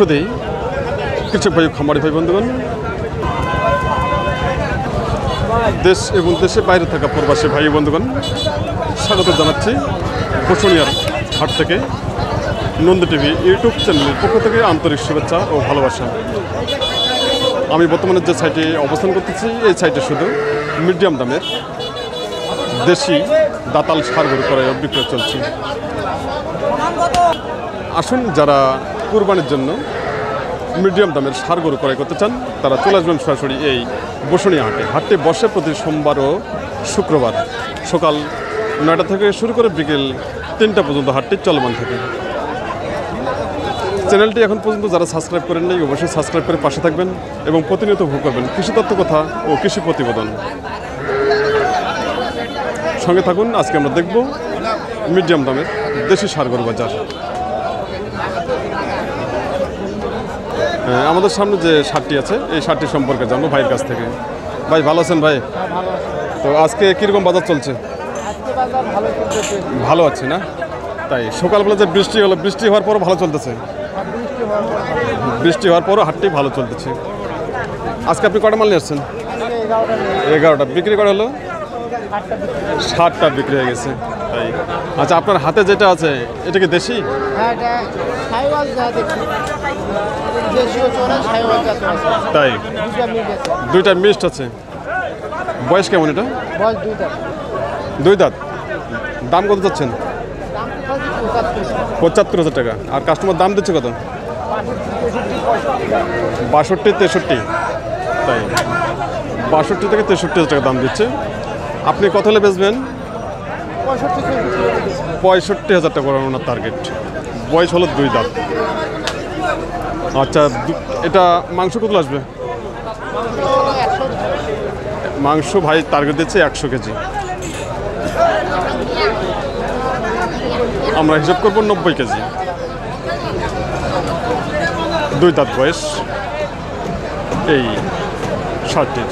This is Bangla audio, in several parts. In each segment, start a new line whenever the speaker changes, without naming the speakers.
সুদী কৃষক ভাই খামারি ভাই বন্ধুগণ, দেশ এবং দেশের বাইরে থাকা প্রবাসী ভাই বন্ধুগণ, স্বাগত জানাচ্ছি বসুনিয়ার হাট থেকে। নন্দী টিভি ইউটিউব চ্যানেলের পক্ষ থেকে আন্তরিক শুভেচ্ছা ও ভালোবাসা। আমি বর্তমানে যে সাইটে অবস্থান করতেছি, এই সাইটে শুধু মিডিয়াম দামের দেশি দাতাল ষাঁড় গরু ক্রয় বিক্রয় চলছে। আসুন, যারা কুরবানির জন্য মিডিয়াম দামের ষাঁড় গরু ক্রয় করতে চান তারা চলে আসবেন সরাসরি এই বসুনিয়া হাটে। হাটটি বসে প্রতি সোমবার ও শুক্রবার সকাল 9টা থেকে শুরু করে বিকেল 3টা পর্যন্ত হাটটি চলমান থাকে। চ্যানেলটি এখন পর্যন্ত যারা সাবস্ক্রাইব করেন নাই অবশ্যই সাবস্ক্রাইব করে পাশে থাকবেন এবং প্রতিনিয়ত উপভোগ করবেন কৃষি তত্ত্ব কথা ও কৃষি প্রতিবেদন। সঙ্গে থাকুন। আজকে আমরা দেখব মিডিয়াম দামের দেশি ষাঁড় গরু বাজার। আমাদের সামনে যে ষাঁড়টি আছে এই ষাঁড়টি সম্পর্কে জানবো ভাইয়ের কাছ থেকে। ভাই ভালো আছেন ভাই? তো আজকে কীরকম বাজার চলছে? ভালো আছে না? তাই সকালবেলা যে বৃষ্টি হলো, বৃষ্টি হওয়ার পরও ভালো চলতেছে? বৃষ্টি হওয়ার পরও হাটটি ভালো চলতেছে। আজকে আপনি কটা মাল নিয়ে আসছেন? 11টা। বিক্রি করা হলো 60টা বিক্রি হয়ে গেছে। তাই আচ্ছা, আপনার হাতে যেটা আছে এটা কি দেশি? তাই দুইটা মিক্সড আছে। বয়স কেমন এটা? 2 দাঁত। দাম কত যাচ্ছেন? 75,000 টাকা। আর কাস্টমার দাম দিচ্ছে কত? 62-63। তাই 62 থেকে 63,000 টাকা দাম দিচ্ছে। আপনি কত হলে বেচবেন? 65,000 টাকা ওনার টার্গেট। বয়স হলো 2 দাঁত। আচ্ছা, এটা মাংস কত আসবে? মাংস ভাই টার্গেট দিচ্ছে 100 কেজি। আমরা হিসাব করবো 90 কেজি। 2 দাঁত বয়স এই ষাঁড়টির।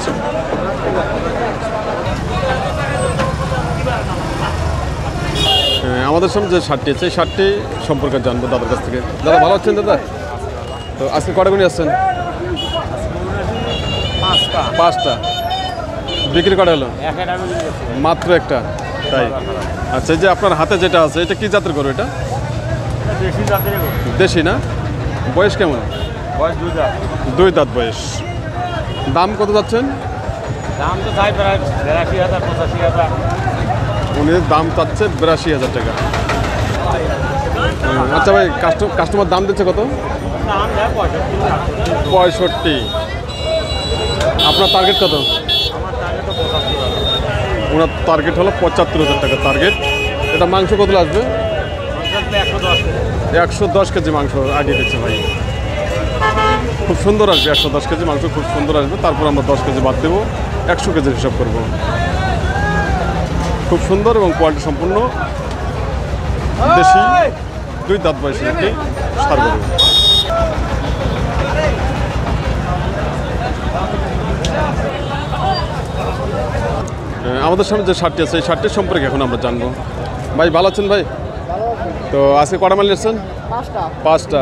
আমাদের সামনে যে ষাঁড়টি আছে এই ষাঁড়টি সম্পর্কে জানবো দাদার কাছ থেকে। দাদা ভালো আছেন দাদা? তো আজকে কটা গুণি আসছেন? 5টা। বিক্রি করা হলো মাত্র একটা। তাই আচ্ছা, এই যে আপনার হাতে যেটা আছে এটা কি জাতের গরু? এটা দেশি না? বয়স কেমন? 2 দাঁত বয়স। দাম কত যাচ্ছেন?
দাম তো চাই প্রায় 82,000 85,000।
উনি দাম চাচ্ছে 82,000 টাকা। আচ্ছা ভাই, কাস্টমার দাম দিচ্ছে কত? 65। আপনার টার্গেট কত? ওনার টার্গেট হলো 75,000 টাকা টার্গেট। এটা মাংস কত আসবে? 110 কেজি মাংস আইডিয়া দিচ্ছে ভাই। খুব সুন্দর আসবে 110 কেজি মাংস, খুব সুন্দর আসবে। তারপর আমরা 10 কেজি বাদ দেবো, 100 কেজির হিসাব করব। খুব সুন্দর এবং কোয়ালিটি সম্পূর্ণ দেশি 2 দাঁত বয়সী একটি ষাঁড় গরু। আমাদের সামনে যে ষাঁড়টি আছে এই ষাঁড়টির সম্পর্কে এখন আমরা জানবো। ভাই ভালো আছেন ভাই? তো আজকে কটা মাল নিয়েছেন? 5টা।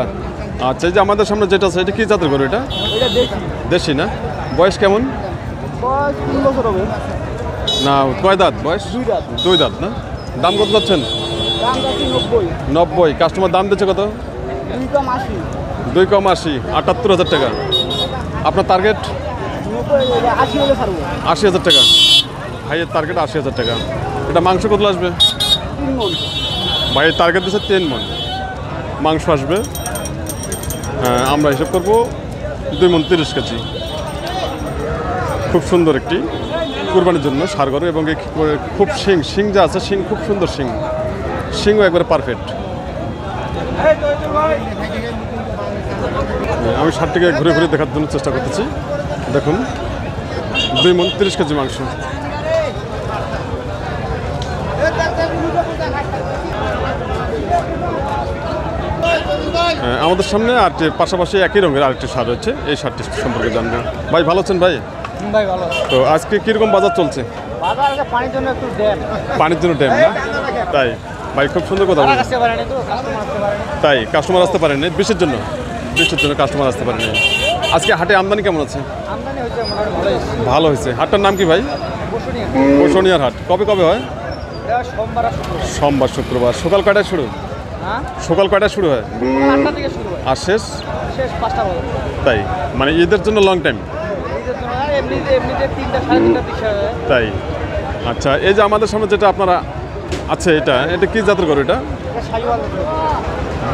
আচ্ছা, এই যে আমাদের সামনে যেটা আছে এটা কি জাতের গরু? এটা দেশি না? বয়স কেমন?
3 বছর হবে
না। কয় দাঁত বয়স? 2 দাঁত না? দাম কত যাচ্ছেন? 90। কাস্টমার দাম দিচ্ছে কত? 2 কম 80। 78,000 টাকা। আপনার টার্গেট? 80,000 টাকা। ভাইয়ের টার্গেট 80,000 টাকা। এটা মাংস কত আসবে?
3 মণ।
ভাইয়ের টার্গেট দিচ্ছে 3 মণ মাংস আসবে। আমরা হিসাব করবো 2 মণ 30 কেজি। খুব সুন্দর একটি কুরবানির জন্য ষাঁড় গরু এবং খুব শিং যা আছে, শিং খুব সুন্দর, শিংও একবারে পারফেক্ট। আমি ষাঁড়টিকে ঘুরে ঘুরে দেখার জন্য চেষ্টা করতেছি। দেখুন 2 মণ 30 কেজি মাংস। আমাদের সামনে আর পাশাপাশি একই রঙের আরেকটি ষাঁড় রয়েছে, এই ষাঁড়টি সম্পর্কে জানবো। ভাই ভালো আছেন ভাই?
ভাই ভালো।
তো আজকে কীরকম বাজার চলছে?
পানির জন্য একটু ড্যাম।
পানির জন্য ড্যাম না? তাই ভাই খুব সুন্দর কথা বলছেন। তাই কাস্টমার আসতে পারেন বৃষ্টির জন্য? বৃষ্টির জন্য কাস্টমার আসতে পারেনি। আজকে হাটে আমদানি কেমন আছে?
আমদানি হচ্ছে মোটামুটি ভালোই হচ্ছে।
ভালো হয়েছে। হাটটার নাম কি ভাই?
বসুনিয়া
বসুনিয়ার হাট কবে কবে হয়?
এটা সোমবার আর শুক্রবার।
সোমবার শুক্রবার। সকাল কয়টায় শুরু?
হ্যাঁ
সকাল কয়টায় শুরু হয়
8টা থেকে শুরু হয়,
আর শেষ?
শেষ 5টা পর্যন্ত।
তাই মানে ঈদের জন্য লং টাইম?
ঈদের জন্য আর এমনিতে 3টা 3:30 দিক শেষ হয়।
তাই আচ্ছা, এই যে আমাদের সামনে যেটা আপনারা আছে এটা কি জাতের গরু? এটা
এটা শাইওয়াল,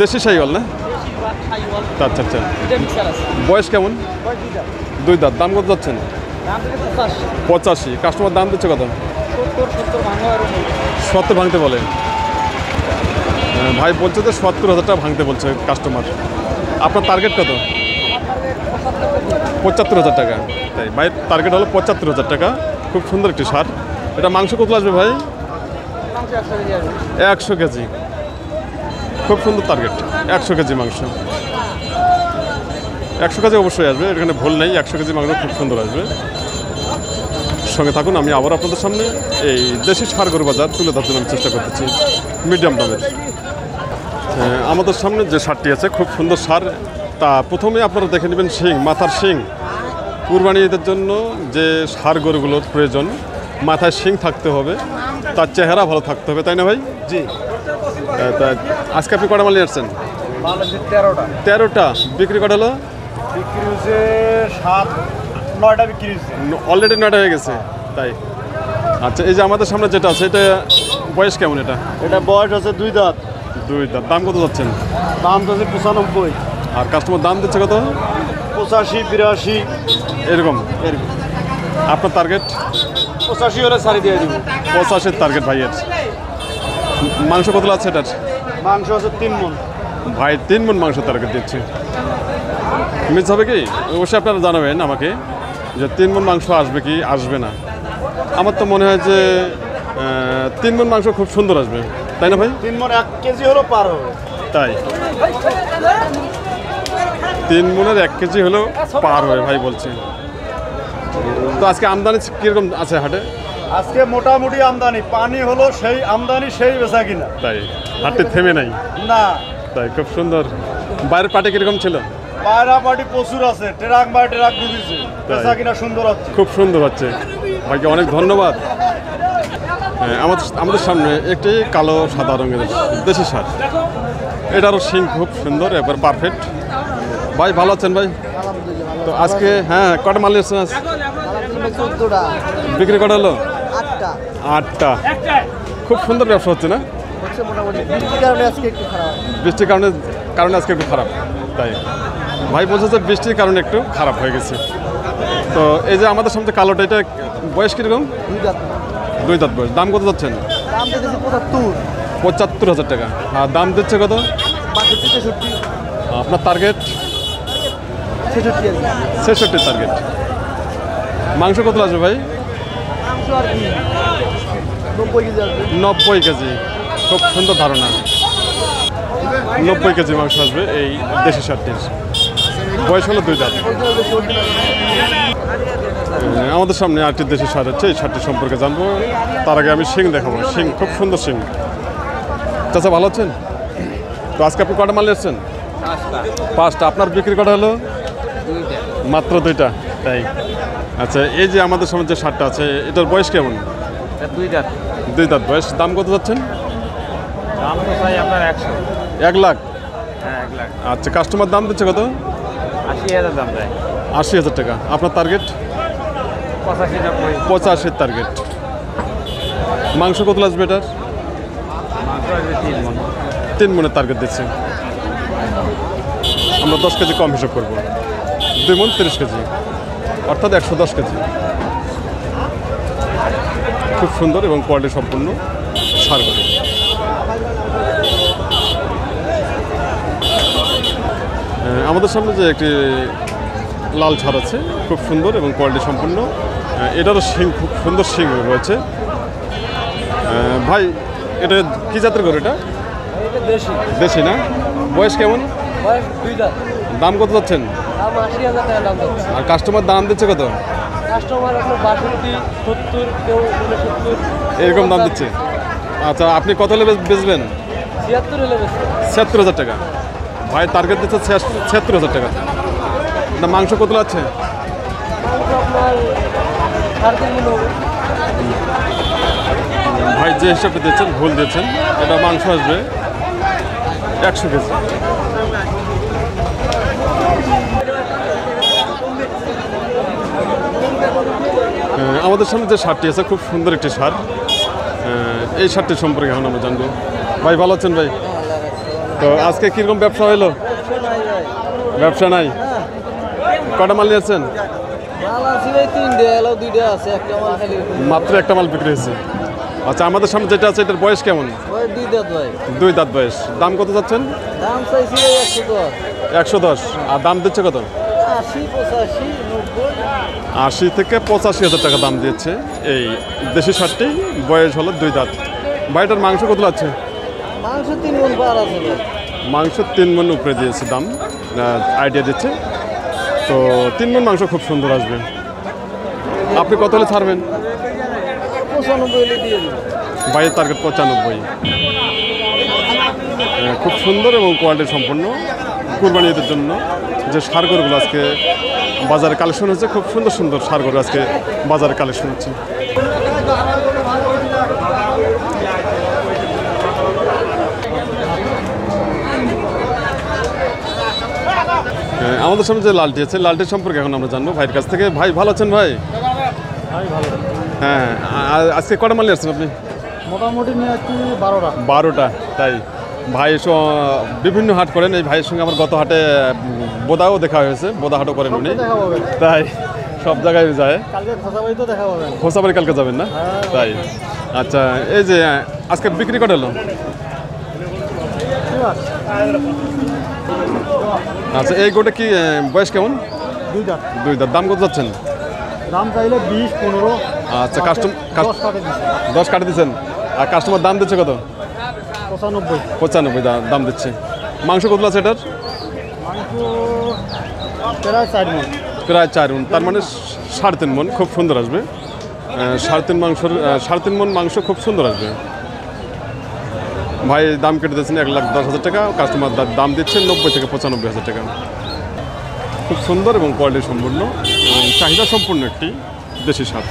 দেশি শাইওয়াল না?
বেশিরভাগ শাইওয়াল।
আচ্ছা আচ্ছা।
এটা মিক্সার আছে।
বয়স কেমন?
বয়স 2টা।
2 দাঁত। দাম কত যাচ্ছেন?
দাম থেকে 85,
85। কাস্টমার দাম দিচ্ছে কত?
70 ভাঙা আর
70 ভাঙতে বলে। ভাই বলছে যে 70,000 টাকা ভাঙতে বলছে কাস্টমার। আপনার টার্গেট কত? 75,000 টাকা। তাই ভাই টার্গেট হলো 75,000 টাকা। খুব সুন্দর একটি সার। এটা মাংস কত আসবে ভাই? 100 কেজি। খুব সুন্দর টার্গেট, 100 কেজি মাংস। 100 কেজি অবশ্যই আসবে, এখানে ভুল নেই। 100 কেজি মাংস খুব সুন্দর আসবে। সঙ্গে থাকুন, আমি আবার আপনাদের সামনে এই দেশি সার গরু বাজার তুলে ধরার জন্য আমি চেষ্টা করতেছি মিডিয়াম দামের। আমাদের সামনে যে সারটি আছে খুব সুন্দর সার। তা প্রথমে আপনারা দেখে নেবেন শিং, মাথার শিং। কুরবানি ঈদের জন্য যে সার গরুগুলোর প্রয়োজন, মাথায় শিং থাকতে হবে, তার চেহারা ভালো থাকতে হবে, তাই না ভাই?
জি।
তা আজকে আপনি কটা মাল নিয়ে আসছেন? 13টা। বিক্রি কটা হলো?
বিক্রি হচ্ছে 9টা বিক্রি হচ্ছে।
অলরেডি 9টা হয়ে গেছে। তাই আচ্ছা, এই যে আমাদের সামনে যেটা আছে এটা বয়স কেমন?
এটা বয়স আছে 2 দাঁত।
2 দাঁত। দাম কত যাচ্ছেন?
দাম তো আছে 95।
আর কাস্টমার দাম দিচ্ছে কত?
85, 82
এরকম। আপনার টার্গেট?
85 হলে ছাড়ি দিয়ে দিব।
85 টার্গেট ভাইয়ের। মাংস কত আছে এটার?
মাংস আছে 3 মণ।
ভাই 3 মণ মাংস টার্গেট দিচ্ছে। মিস হবে কি? অবশ্যই আপনারা জানাবেন আমাকে যে 3 মণ মাংস আসবে কি আসবে না। আমার তো মনে হয় যে 3 মণ মাংস খুব সুন্দর আসবে, তাই না ভাই?
3 মণ 1 কেজি হলো পার হবে।
তাই 3 মণের 1 কেজি হলেও পার হয় ভাই বলছে। তো আজকে আমদানি কীরকম আছে হাটে?
আজকে মোটামুটি আমদানি, পানি হলো সেই আমদানি সেই বেচা কিনা।
তাই হাটে থেমে নাই?
না।
তাই খুব সুন্দর। বাইরের পাটে কীরকম ছিল?
পায়রা পাটি প্রচুর আছে, ট্রাক বাই ট্রাক ঢুকেছে, বেচা কিনা সুন্দর হচ্ছে।
খুব সুন্দর হচ্ছে। ভাইকে অনেক ধন্যবাদ। আমাদের সামনে একটি কালো সাদা রঙের দেশি সার। এটারও শিং খুব সুন্দর, একবার পারফেক্ট। ভাই ভালো আছেন ভাই? তো আজকে কটা মাল নিয়েছেন? বিক্রি কটা হলো? 8টা। খুব সুন্দর ব্যবসা হচ্ছে না? বৃষ্টির কারণে আজকে একটু খারাপ। তাই ভাই বলছে যে বৃষ্টির কারণে একটু খারাপ হয়ে গেছে। তো এই যে আমাদের সামনে কালোটা, এটা বয়স কীরকম? 2 দাঁত বয়স। দাম কত যাচ্ছেন? 75,000 টাকা। আর দাম দিচ্ছে কত?
62,
আপনার টার্গেট? 66 টার্গেট। মাংস কত আসবে ভাই? 90 কেজি। খুব সুন্দর ধারণা। 90 কেজি মাংস আসবে এই দেশি সারটির। বয়স হলো 2 দাঁত। আমাদের সামনে আরেকটি দেশি সার হচ্ছে, এই সারটি সম্পর্কে জানবো। তার আগে আমি শিং দেখাবো। শিং খুব সুন্দর শিং। চাচা ভালো আছেন? তো আজকে আপনি কটা মাল এসছেন? 5টা। আপনার বিক্রি কটা হলো? মাত্র 2টা। তাই আচ্ছা, এই যে আমাদের সামনে যে সারটা আছে এটার বয়স কেমন?
2 দাঁত।
2 দাঁত বয়স। দাম কত যাচ্ছেন?
দাম তো চাই আপনার 100।
1 লাখ।
হ্যাঁ 1 লাখ।
আচ্ছা, কাস্টমার দাম দিচ্ছে কত?
80,000 দাম চাই।
80,000 টাকা। আপনার টার্গেট?
85, 90।
85 টার্গেট। মাংস কত আসবে এটার?
মাংস আসবে 3 মণ।
3 মণের টার্গেট দিচ্ছে। আমরা 10 কেজি কম হিসাব করবো। 2 মণ 30 কেজি, অর্থাৎ 110 কেজি। খুব সুন্দর এবং কোয়ালিটি সম্পূর্ণ সার গরু। আমাদের সামনে যে একটি লাল ছাড় আছে, খুব সুন্দর এবং কোয়ালিটি সম্পূর্ণ। এটারও শিং খুব সুন্দর শিং রয়েছে। ভাই এটা কি জাতের গরু? এটা দেশি না? বয়স কেমন?
2 দাঁত।
দাম কত যাচ্ছেন?
দাম 80,000 টাকা দাম যাচ্ছে।
আর কাস্টমার দাম দিচ্ছে কত?
কাস্টমার আপনার 62, 70, কেউ 69
এরকম দাম দিচ্ছে। আচ্ছা, আপনি কত হলে বেচবেন?
76 হলে বেশি।
76,000 টাকা। ভাই টার্গেট দিচ্ছে ৭৬,০০০ টাকা। না মাংস কতগুলো আছে? ভাই যে হিসাবে দিয়েছেন ভুল দিয়েছেন, এটা মাংস আসবে ১০০ কেজি। আমাদের সামনে যে শার্টটি আছে খুব সুন্দর একটি শার্ট, এই শার্টটি সম্পর্কে এখন আমরা জানবো। ভাই ভালো আছেন ভাই? তো আজকে কীরকম ব্যবসা হইলো? ব্যবসা নাই? কটা মাল নিয়েছেন? মাত্র একটা মাল বিক্রি হয়েছে। আচ্ছা, আমাদের সামনে যেটা আছে এটার বয়স কেমন? 2 দাঁত বয়স। দাম কত যাচ্ছেন? 110। আর দাম দিচ্ছে কত? 80 থেকে 85,000 টাকা দাম দিচ্ছে এই দেশি শার্টটি। বয়স হলো 2 দাঁত। ভাইটার মাংস কতগুলো আছে? মাংস 3 মণ উপরে দিয়েছে দাম, আইডিয়া দিচ্ছে। তো 3 মণ মাংস খুব সুন্দর আসবে। আপনি কত হলে ছাড়বেন?
95
বাইরের টার্গেট 95। খুব সুন্দর এবং কোয়ালিটি সম্পন্ন কুরবানি ঈদের জন্য যে ষাঁড় গরুগুলো আজকে বাজারে কালেকশন হচ্ছে, খুব সুন্দর সুন্দর ষাঁড় গরু আজকে বাজারে কালেকশন হচ্ছে। আমাদের সামনে যে লালটি আছে, লালটির সম্পর্কে এখন আমরা জানবো ভাইয়ের কাছ থেকে। ভাই ভালো আছেন ভাই? হ্যাঁ, আজকে কটা মাল নিয়ে আসছেন আপনি?
মোটামুটি নিয়ে আসছি 12টা।
12টা, তাই? ভাই বিভিন্ন হাট করেন। এই ভাইয়ের সঙ্গে আমার গত হাটে বোদাও দেখা হয়েছে, বোদা হাটও করেন উনি, তাই সব জায়গায় যায়। খোসাবাড়ি কালকে যাবেন না? তাই। আচ্ছা, এই যে আজকে বিক্রি করে এলো। আচ্ছা, এই গোটা কি বয়স কেমন? 2 দাঁত। দাম কত যাচ্ছেন?
দাম চাইলে 20-15।
আচ্ছা, 10 কাটে দিচ্ছেন। আর কাস্টমার দাম দিচ্ছে কত? 95 দাম দিচ্ছে। মাংস কতগুলো আছে এটার? প্রায় 4 মণ, তার মানে 3.5 মণ। খুব সুন্দর আসবে। 3.5 মণ মাংস খুব সুন্দর আসবে। ভাই দাম কেটে দিচ্ছেন 1,10,000 টাকা। কাস্টমার দাম দিচ্ছে 90 থেকে 95,000 টাকা। খুব সুন্দর এবং কোয়ালিটি সম্পূর্ণ এবং চাহিদা সম্পূর্ণ একটি দেশি ষাঁড়।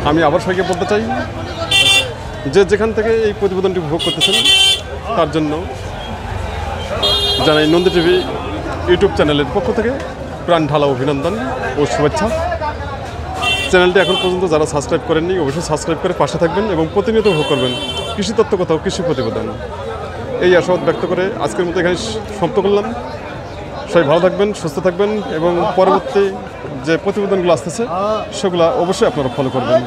আমি আবার সবাইকে বলতে চাই, যে যেখান থেকে এই প্রতিবেদনটি উপভোগ করতেছেন তার জন্য জানাই নন্দী টিভি ইউটিউব চ্যানেলের পক্ষ থেকে প্রাণ ঢালা অভিনন্দন ও শুভেচ্ছা। চ্যানেলটি এখন পর্যন্ত যারা সাবস্ক্রাইব করেননি অবশ্যই সাবস্ক্রাইব করে পাশে থাকবেন এবং প্রতিনিয়ত উপভোগ করবেন কৃষি তত্ত্ব কোথাও কৃষি প্রতিবেদন। এই আশাবাদ ব্যক্ত করে আজকের মতো এখানে সমাপ্ত করলাম। সবাই ভালো থাকবেন, সুস্থ থাকবেন এবং পরবর্তী যে প্রতিবেদনগুলো আসতেছে সেগুলো অবশ্যই আপনারা ফলো করবেন।